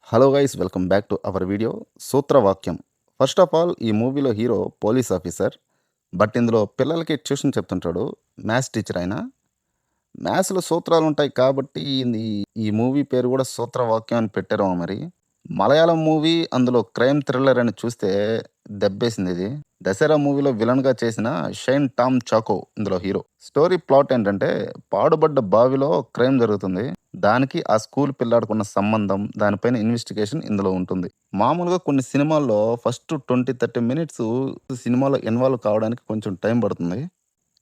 Hello guys, welcome back to our video. Sutravakyam. First of all, ఈ మూవీలో hero police officer. But ఇందులో పిల్లలకి tuition చెప్తుంటాడు. మ్యాథ్స్ టీచర్ ఆయన. మ్యాథ్స్‌లో సూత్రాలుంటాయి కాబట్టి ఈ మూవీ పేరు గూడా సూత్రవాక్యం అని పెట్టారేమో మరి. మలయాళం మూవీ, అందులో క్రైమ్ థ్రిల్లర్ అని చూస్తే దెబ్బేసిందిది. 'దసరా' మూవీలో విలన్‌గా చేసిన షైన్ టామ్ చాకో ఇందులో హీరో. స్టోరీ ప్లాట్ ఏంటంటే, పాడుబడ్డ బావిలో క్రైమ్ జరుగుతుంది. దానికి ఆ స్కూల్ పిల్లాడికున్న సంబంధం, దానిపైన ఇన్వెస్టిగేషన్ ఇందులో ఉంటుంది. మామూలుగా కొన్ని సినిమాల్లో ఫస్ట్ 20, 30 మినిట్స్ సినిమాలో ఇన్వాల్వ్ కావడానికి కొంచెం టైం పడుతుంది.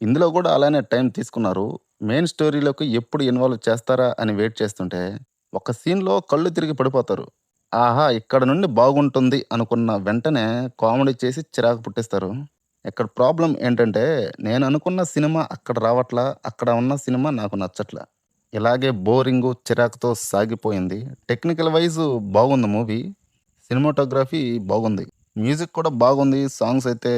ఇందులో గూడా అలానే టైం తీసుకున్నారు. మెయిన్ స్టోరీలోకి ఎప్పుడు ఇన్వాల్వ్ చేస్తారా అని వెయిట్ చేస్తుంటే, ఒక సీన్‌లో కళ్ళు తిరిగి పడిపోతారు. ఆహా! ఇక్కడ నుండి బాగుంటుంది అనుకున్న వెంటనే కామెడీ చేసి చిరాకు పుట్టిస్తారు. ఇక్కడ ప్రాబ్లమ్ ఏంటంటే, నేననుకున్న సినిమా అక్కడ రావట్లా, అక్కడ ఉన్న సినిమా నాకు నచ్చట్లా. ఇలాగే బోరింగు, చిరాకుతో సాగిపోయింది. టెక్నికల్ వైస్ బాగుంది మూవీ. సినిమాటోగ్రఫీ బాగుంది. మ్యూజిక్ కూడా బాగుంది. సాంగ్స్ అయితే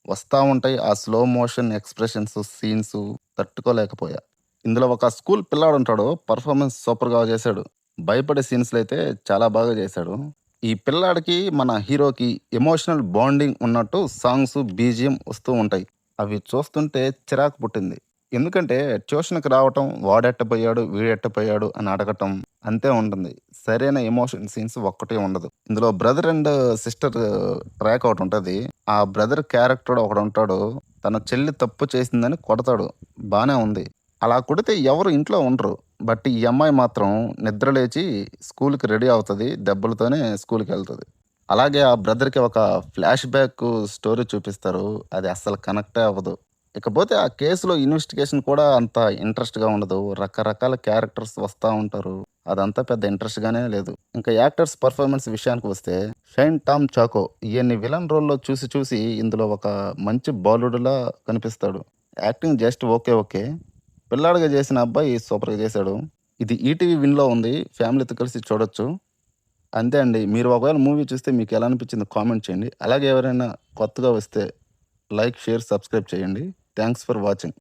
వస్తా ఉంటాయి. ఆ స్లో మోషన్ ఎక్స్‌ప్రెషన్స్, సీన్సు తట్టుకోలేకపోయా. ఇందులో ఒక స్కూల్ పిల్లాడుంటాడు. పెర్ఫార్మన్స్ సూపర్‌గా చేశాడు. భయపడే సీన్స్‌లో అయితే చాలా బాగా చేశాడు. ఈ పిల్లాడికి, మన హీరోకి ఎమోషనల్ బాండింగ్ ఉన్నట్టు సాంగ్స్, బీజీఎం వస్తూ ఉంటాయి. అవి చూస్తుంటే చిరాకు పుట్టింది. ఎందుకంటే ట్యూషన్‌కి రావటం, వాడెట్టబోయాడు, వీడెట్టపోయాడు అని అడగటం అంతే ఉంటుంది. సరైన ఎమోషన్ సీన్స్ ఒక్కటి ఉండదు. ఇందులో బ్రదర్ అండ్ సిస్టర్ ట్రాక్ ఒకటుంటది. ఆ బ్రదర్ క్యారెక్టర్ ఒకడుంటాడు. తన చెల్లి తప్పు చేసిందని కొడతాడు. బానే ఉంది. అలా కొడితే ఎవరు ఇంట్లో ఉండరు. బట్ ఈ అమ్మాయి మాత్రం నిద్ర లేచి స్కూలుకి రెడీ అవుతది. దెబ్బలతోనే స్కూలుకెళ్తది. అలాగే ఆ బ్రదర్‌కి ఒక ఫ్లాష్ బ్యాక్ స్టోరీ చూపిస్తారు. అది అస్సలు కనెక్టే అవ్వదు. ఇకపోతే ఆ కేసులో ఇన్వెస్టిగేషన్ కూడా అంత ఇంట్రెస్ట్‌గా ఉండదు. రకరకాల క్యారెక్టర్స్ వస్తా ఉంటారు. అదంతా పెద్ద ఇంట్రెస్ట్‌గానే లేదు. ఇంకా యాక్టర్స్ పెర్ఫార్మన్స్ విషయానికి వస్తే, షైన్ టామ్ చాకో ఈయన్ని విలన్ రోల్‌లో చూసి చూసి ఇందులో ఒక మంచి బాలుడులా కనిపిస్తాడు. Acting just okay okay. పిల్లాడిగా చేసిన అబ్బాయి సూపర్‌గా చేశాడు. ఇది ఈటీవీ విన్‌లో ఉంది. ఫ్యామిలీతో కలిసి చూడొచ్చు. అంతే అండి. మీరు ఒకవేళ మూవీ చూస్తే మీకెలా అనిపించిందో కామెంట్ చేయండి. అలాగే ఎవరైనా కొత్తగా వస్తే లైక్, షేర్, సబ్స్క్రైబ్ చేయండి. Thanks for watching.